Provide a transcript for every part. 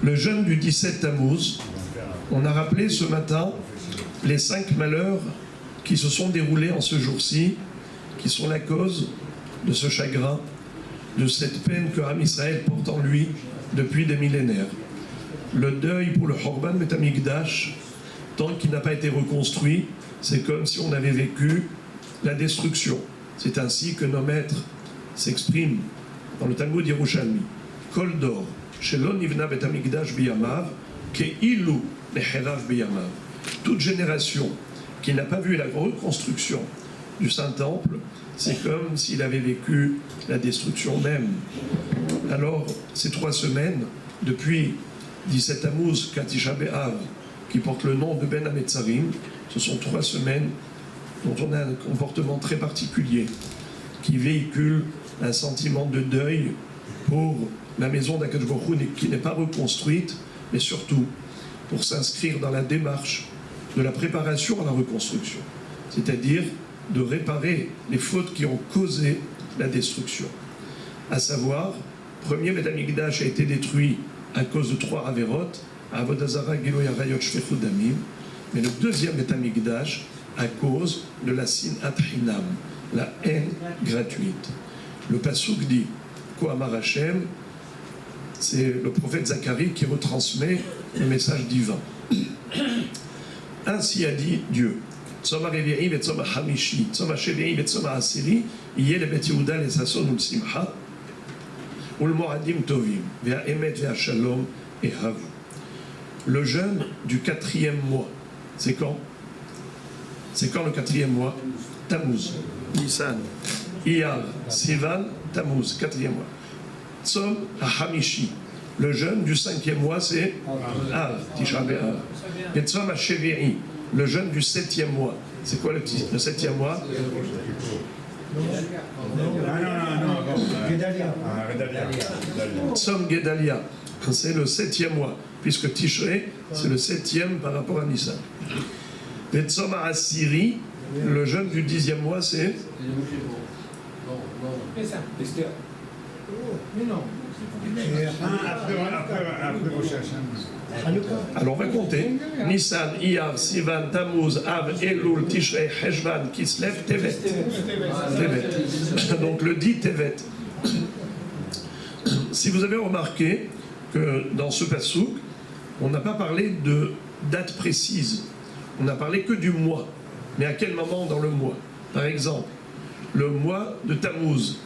Le jeûne du 17 Tammuz, on a rappelé ce matin les 5 malheurs qui se sont déroulés en ce jour-ci, qui sont la cause de ce chagrin, de cette peine que Am Israël porte en lui depuis des millénaires. Le deuil pour le Horban Bet Hamikdash, tant qu'il n'a pas été reconstruit, c'est comme si on avait vécu la destruction. C'est ainsi que nos maîtres s'expriment dans le Talmud Yerushalmi. Kol dor, shelo nivna Bet Hamikdash biyamav, keilu neherav biyamav. Toute génération qui n'a pas vu la reconstruction du Saint-Temple, c'est comme s'il avait vécu la destruction même. Alors, ces 3 semaines, depuis 17 Tammuz, Tisha B'Av, qui porte le nom de Ben Hametzarim, ce sont 3 semaines dont on a un comportement très particulier, qui véhicule un sentiment de deuil pour la maison d'Akadosh Baruch Hu qui n'est pas reconstruite, mais surtout pour s'inscrire dans la démarche de la préparation à la reconstruction, c'est-à-dire de réparer les fautes qui ont causé la destruction. À savoir, premier Beth Hamikdash a été détruit à cause de 3 averot, Avodah Zara, Giloy Arayot, Shfichut Damim, mais le deuxième Beth Hamikdash à cause de la sinat hinam, la haine gratuite. Le pasuk dit, Kohamar Hashem, c'est le prophète Zacharie qui retransmet le message divin. Ainsi a dit Dieu. Tzom ha-revi'i ve'tzom ha-hamishi, tzom ha-shevi'i ve'tzom ha-asiri, yeh le Bet Yehuda le-sason ul-simcha, ul-mo'adim tovim, ve'ha-emet ve'ha-shalom ehavu. Le jeûne du 4e mois, c'est quand? C'est quand le 4e mois? Tammuz, Nissan, Iyar, Sivan, Tammuz, 4e mois. Tzom ha-hamishi, le jeûne du 5e mois, c'est Av, Tisha B'Av. Et Tzom ha-shevi'i, le jeûne du 7e mois. C'est quoi le 7e mois? Tzom Gedalia, c'est le 7e mois, puisque Tishrei, c'est le 7e par rapport à Nissan. Et Tzom ha-Asiri, le jeûne du 10e mois, c'est alors on va compter. Nissan, Iyar, Sivan, Tammuz, Av, Elul, Tishrei, Heshvan, Kislev, Tevet. Donc le dit Tevet. Si vous avez remarqué que dans ce passouk, on n'a pas parlé de date précise. On n'a parlé que du mois. Mais à quel moment dans le mois? Par exemple, le mois de Tammuz.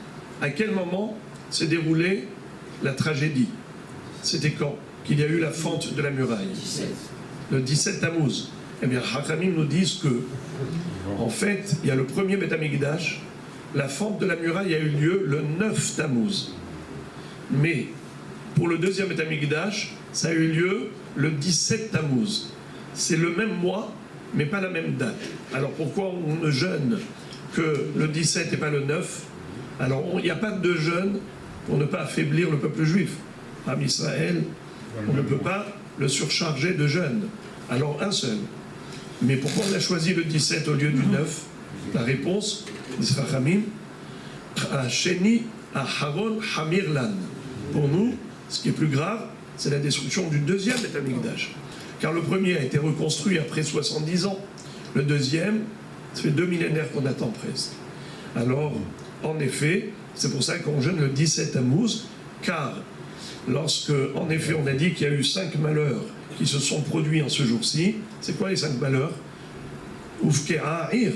À quel moment s'est déroulée la tragédie? C'était quand? Qu'il y a eu la fente de la muraille. Le 17 Tammuz. Eh bien, Hachamim nous disent que, en fait, il y a le premier Beth Hamikdash, la fente de la muraille a eu lieu le 9 Tammuz. Mais, pour le deuxième Beth Hamikdash, ça a eu lieu le 17 Tammuz. C'est le même mois, mais pas la même date. Alors, pourquoi on ne jeûne que le 17 et pas le 9? Alors, il n'y a pas de jeûne pour ne pas affaiblir le peuple juif. Am Israël, on ne peut pas le surcharger de jeûne. Alors, un seul. Mais pourquoi on a choisi le 17 au lieu du 9? La réponse, d'Israchamim, Sheni Aharon Hamirlan. Pour nous, ce qui est plus grave, c'est la destruction du deuxième Beth Hamikdash. Car le premier a été reconstruit après 70 ans. Le deuxième, ça fait 2 millénaires qu'on attend presque. Alors, en effet, c'est pour ça qu'on jeûne le 17 Tammuz, car lorsque, en effet, on a dit qu'il y a eu 5 malheurs qui se sont produits en ce jour-ci, c'est quoi les 5 malheurs? Ufkera Ir.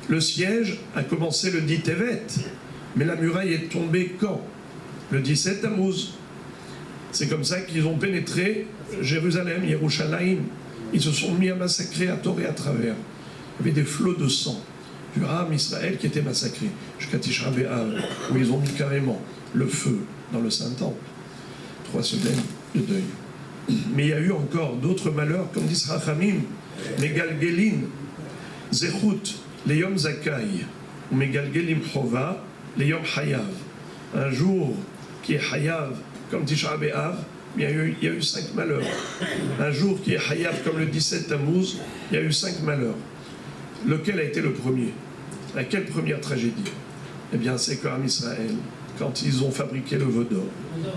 Le siège a commencé le 10 Tevet, mais la muraille est tombée quand? Le 17 Tammuz. C'est comme ça qu'ils ont pénétré Jérusalem, Yerushalayim. Ils se sont mis à massacrer à tort et à travers. Il y avait des flots de sang du Ham Israël qui étaient massacrés jusqu'à Tisha B'Av, où ils ont mis carrément le feu dans le Saint-Temple. 3 semaines de deuil. Mais il y a eu encore d'autres malheurs, comme dit Rachamim, Megalgelin, Zechut, Leyom Zakai, ou Megalgelim Chova, Leyom Hayav. Un jour qui est Hayav, comme Tisha B'Av, il y a eu 5 malheurs. Un jour qui est Hayav, comme le 17 Tammuz, il y a eu 5 malheurs. Lequel a été le premier? Laquelle première tragédie? Eh bien, c'est qu'Am Israël quand ils ont fabriqué le veau d'or.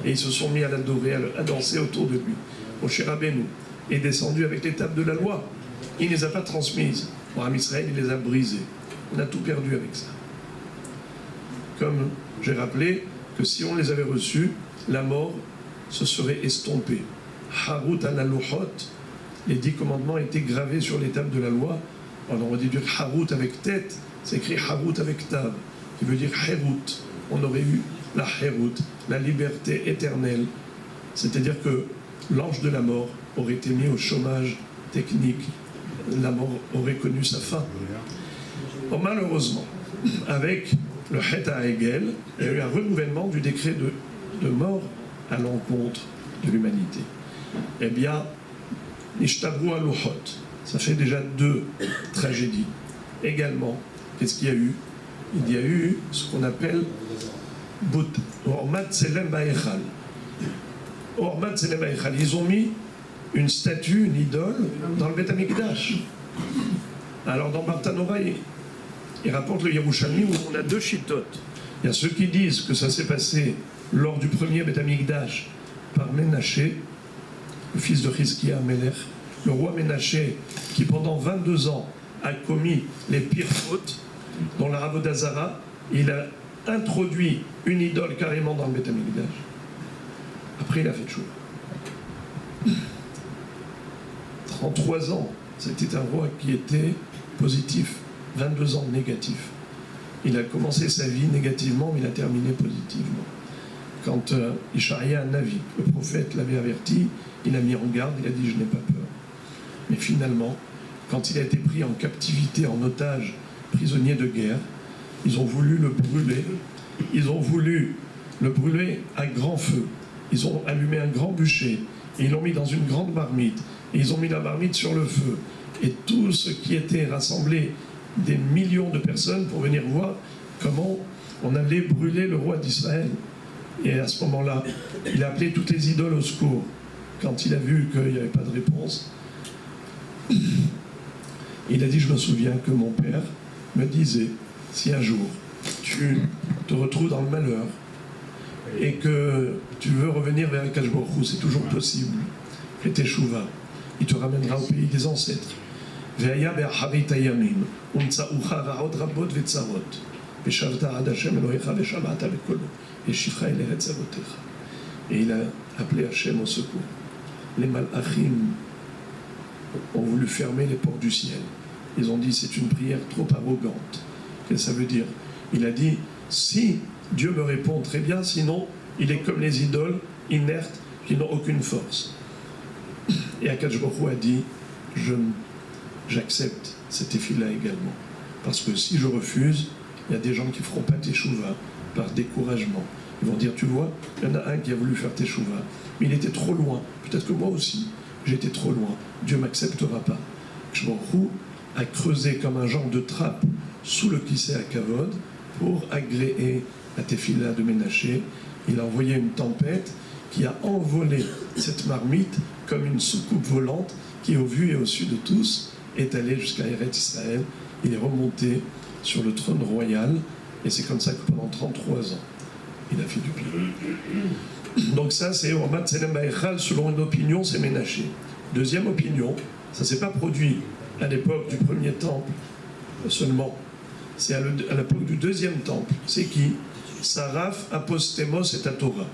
Et ils se sont mis à l'adorer, à danser autour de lui. Moshe Rabbeinu est descendu avec les tables de la loi. Il ne les a pas transmises. Pour Am Israël, il les a brisées. On a tout perdu avec ça. Comme j'ai rappelé que si on les avait reçues, la mort se serait estompée. Harut al-Aluhot, les 10 commandements étaient gravés sur les tables de la loi. Alors on aurait dû dire Harut avec tête, c'est écrit Harut avec tav, qui veut dire Herut. On aurait eu la Herut, la liberté éternelle. C'est-à-dire que l'ange de la mort aurait été mis au chômage technique. La mort aurait connu sa fin. Bon, malheureusement, avec le Het HaEgel, il y a eu un renouvellement du décret de mort à l'encontre de l'humanité. Eh bien, Nishtabru Aluhot, ça fait déjà 2 tragédies. Également, qu'est-ce qu'il y a eu? Il y a eu ce qu'on appelle Hormat Selem Ba'echal. Hormat Selem Ba'echal. Ils ont mis une statue, une idole, dans le Beth Amikdash. Alors dans Bartanora, il rapporte le Yerushalmi où on a 2 chitotes. Il y a ceux qui disent que ça s'est passé lors du premier Beth Amikdash par Ménaché, le fils de Chizkiah Melech, le roi Ménaché, qui pendant 22 ans a commis les pires fautes, dans la Avodah Zara, il a introduit une idole carrément dans le Beth Amikdash. Après, il a fait tchouva. 33 ans, c'était un roi qui était positif, 22 ans négatif. Il a commencé sa vie négativement, mais il a terminé positivement. Quand Ishaïa Navi, le prophète, l'avait averti, il a mis en garde, il a dit « je n'ai pas peur ». Mais finalement, quand il a été pris en captivité, en otage, prisonnier de guerre, ils ont voulu le brûler. Ils ont voulu le brûler à grand feu. Ils ont allumé un grand bûcher et ils l'ont mis dans une grande marmite. Et ils ont mis la marmite sur le feu. Et tous ceux qui étaient rassemblés, des millions de personnes, pour venir voir comment on allait brûler le roi d'Israël. Et à ce moment-là, il a appelé toutes les idoles au secours. Quand il a vu qu'il n'y avait pas de réponse, il a dit, je me souviens que mon père me disait, si un jour tu te retrouves dans le malheur et que tu veux revenir vers Akash Baruch Hu, c'est toujours possible. Fais teshuva, il te ramènera au pays des ancêtres. Ve'aya be'achavit hayamim, umtsa'ucha va'od rabot ve'tzarot, ve'shavta ad Hashem Elohecha ve'shamata ve'kolo, ve'shifcha el eretz avotecha. Et il a appelé Hashem au secours. Les malachim ont voulu fermer les portes du ciel. Ils ont dit c'est une prière trop arrogante. Qu'est-ce que ça veut dire? Il a dit si Dieu me répond très bien, sinon il est comme les idoles inertes qui n'ont aucune force. Et Akadosh Baruch Hu a dit j'accepte cet effet-là également. Parce que si je refuse, il y a des gens qui ne feront pas teshuva par découragement. Ils vont dire tu vois, il y en a un qui a voulu faire teshuva, mais il était trop loin. Peut-être que moi aussi, j'étais trop loin. Dieu ne m'acceptera pas. Akadosh Baruch Hu a creusé comme un genre de trappe sous le Kisei HaKavod pour agréer la Tefila de Ménaché. Il a envoyé une tempête qui a envolé cette marmite comme une soucoupe volante qui, au vu et au su de tous, est allée jusqu'à Eretz Israël. Il est remonté sur le trône royal et c'est comme ça que pendant 33 ans, il a fait du bien. Donc ça, c'est Hormat Tselem Ba'echal, selon une opinion, c'est Ménaché. Deuxième opinion, ça ne s'est pas produit à l'époque du premier temple seulement. C'est à l'époque du deuxième temple. C'est qui? Saraf, Apostemos et Torah.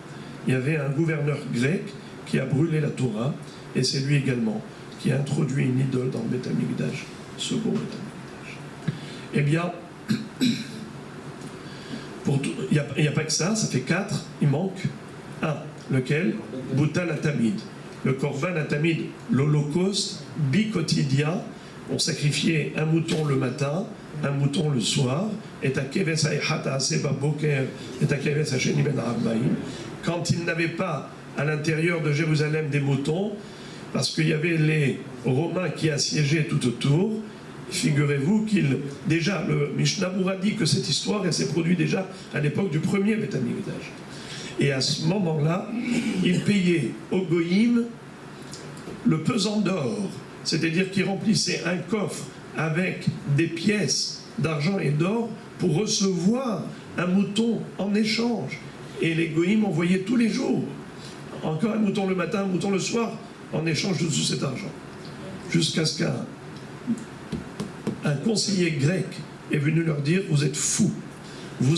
Il y avait un gouverneur grec qui a brûlé la Torah, et c'est lui également qui a introduit une idole dans le Beth Amikdash, second Beth Amikdash. Eh bien, il n'y a pas que ça, ça fait 4, il manque un. Lequel? Boutal Atamid. Le Korban Atamid, l'Holocauste bi-quotidien. On sacrifiait un mouton le matin, un mouton le soir, et à Keves Haïchata Aseba Boker, et à Keves Hacheni Ben Arbaïm. Quand il n'avait pas à l'intérieur de Jérusalem des moutons, parce qu'il y avait les Romains qui assiégeaient tout autour, figurez-vous déjà, le Mishnah Moura dit que cette histoire, elle s'est produite déjà à l'époque du premier Beth Amikdash. Et à ce moment-là, il payait au Goïm le pesant d'or, c'est-à-dire qu'il remplissait un coffre avec des pièces d'argent et d'or pour recevoir un mouton en échange. Et les goïms envoyaient tous les jours, encore un mouton le matin, un mouton le soir, en échange de tout cet argent. Jusqu'à ce qu'un conseiller grec est venu leur dire, vous êtes fous, vous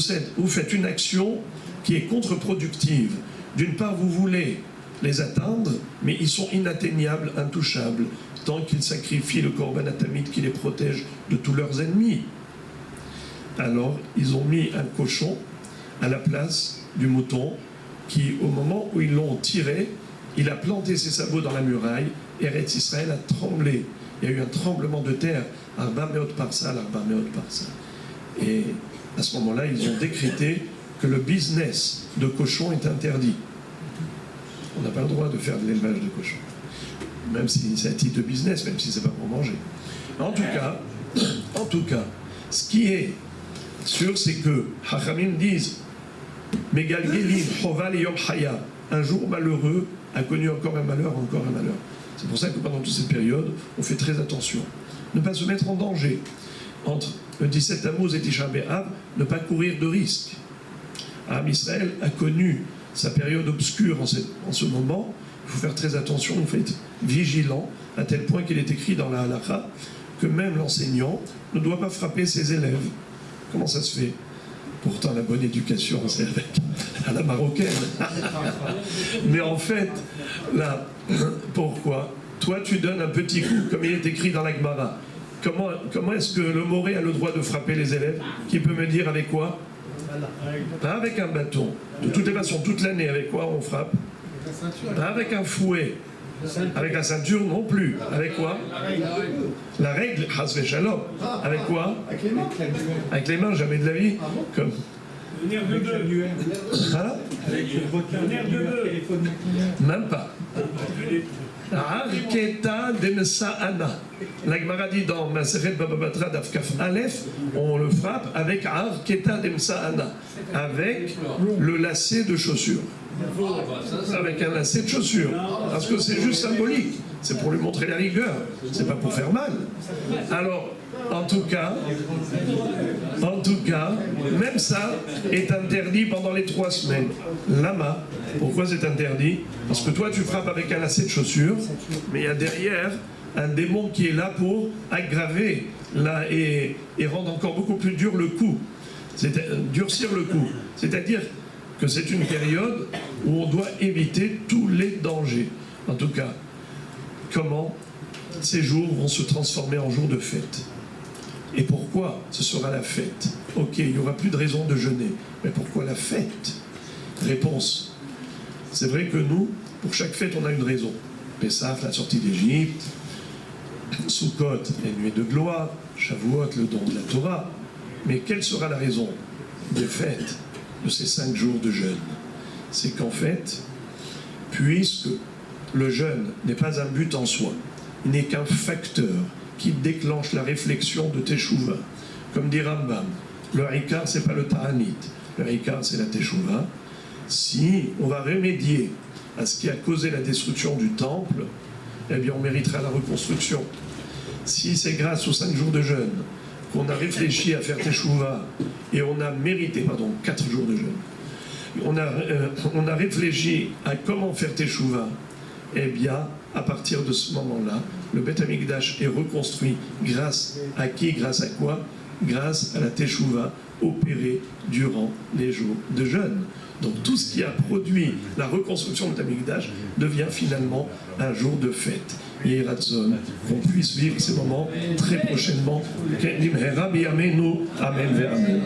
faites une action qui est contre-productive. D'une part, vous voulez les atteindre, mais ils sont inatteignables, intouchables, tant qu'ils sacrifient le korban atamide qui les protège de tous leurs ennemis. Alors, ils ont mis un cochon à la place du mouton, qui, au moment où ils l'ont tiré, il a planté ses sabots dans la muraille, et Eretz Israël a tremblé. Il y a eu un tremblement de terre, Arba Meot Parsa. Et à ce moment-là, ils ont décrété que le business de cochon est interdit. On n'a pas le droit de faire de l'élevage de cochons, même si c'est un type de business, même si c'est pas pour manger. En tout cas, ce qui est sûr, c'est que Hachamim disent Megalgelim Choval Yom Haya, un jour malheureux a connu encore un malheur, encore un malheur. C'est pour ça que pendant toute cette période, on fait très attention. Ne pas se mettre en danger. Entre le 17 Tammuz et Tisha B'Av, ne pas courir de risques. Am Israël a connu sa période obscure en ce moment. Il faut faire très attention, il faut être vigilant, à tel point qu'il est écrit dans la halakha que même l'enseignant ne doit pas frapper ses élèves. Comment ça se fait? Pourtant, la bonne éducation, c'est à la marocaine. Mais en fait, là, pourquoi? Toi, tu donnes un petit coup, comme il est écrit dans la Gemara. Comment est-ce que le Moré a le droit de frapper les élèves? Qui peut me dire avec quoi? Pas avec un bâton. De toutes les façons, toute l'année, avec quoi on frappe? Pas avec un fouet. Avec la ceinture non plus. Avec quoi? La règle, Hasve Shalom. Avec quoi? Avec les mains, jamais de la vie. Comme... Le nerf de bœuf. Hein? Le nerf de bœuf. Même pas. Arketa Demsa'ana. La Gemara dit dans Maseret Baba Batra d'Afkaf Aleph, on le frappe avec Arketa Demsa'ana, avec le lacet de chaussure. Avec un lacet de chaussure. Parce que c'est juste symbolique. C'est pour lui montrer la rigueur. C'est pas pour faire mal. Alors, en tout cas, même ça est interdit pendant les 3 semaines. Lama, pourquoi c'est interdit? Parce que toi, tu frappes avec un lacet de chaussure, mais il y a derrière un démon qui est là pour aggraver et rendre encore beaucoup plus dur le coup. Durcir le coup. C'est-à-dire que c'est une période où on doit éviter tous les dangers. En tout cas, comment ces jours vont se transformer en jours de fête? Et pourquoi ce sera la fête? Ok, il n'y aura plus de raison de jeûner, mais pourquoi la fête? Réponse. C'est vrai que nous, pour chaque fête, on a une raison. Pessah, la sortie d'Égypte, Sukkot, les nuées de gloire, Shavuot, le don de la Torah. Mais quelle sera la raison des fêtes de ces 5 jours de jeûne? C'est qu'en fait, puisque le jeûne n'est pas un but en soi, il n'est qu'un facteur qui déclenche la réflexion de Teshuvah. Comme dit Rambam, le Rikar, c'est pas le Ta'anit, le Rikar, c'est la Teshuvah. Si on va remédier à ce qui a causé la destruction du temple, eh bien on méritera la reconstruction. Si c'est grâce aux 5 jours de jeûne qu'on a réfléchi à faire Teshuvah et on a mérité, 4 jours de jeûne, on a réfléchi à comment faire Teshuvah, eh bien, à partir de ce moment-là, le Beth Amikdash est reconstruit grâce à qui? Grâce à quoi? Grâce à la Teshuvah opérée durant les jours de jeûne. Donc tout ce qui a produit la reconstruction du Beth Amikdash devient finalement un jour de fête. Yeh Ratzon, qu'on puisse vivre ces moments très prochainement. Amen.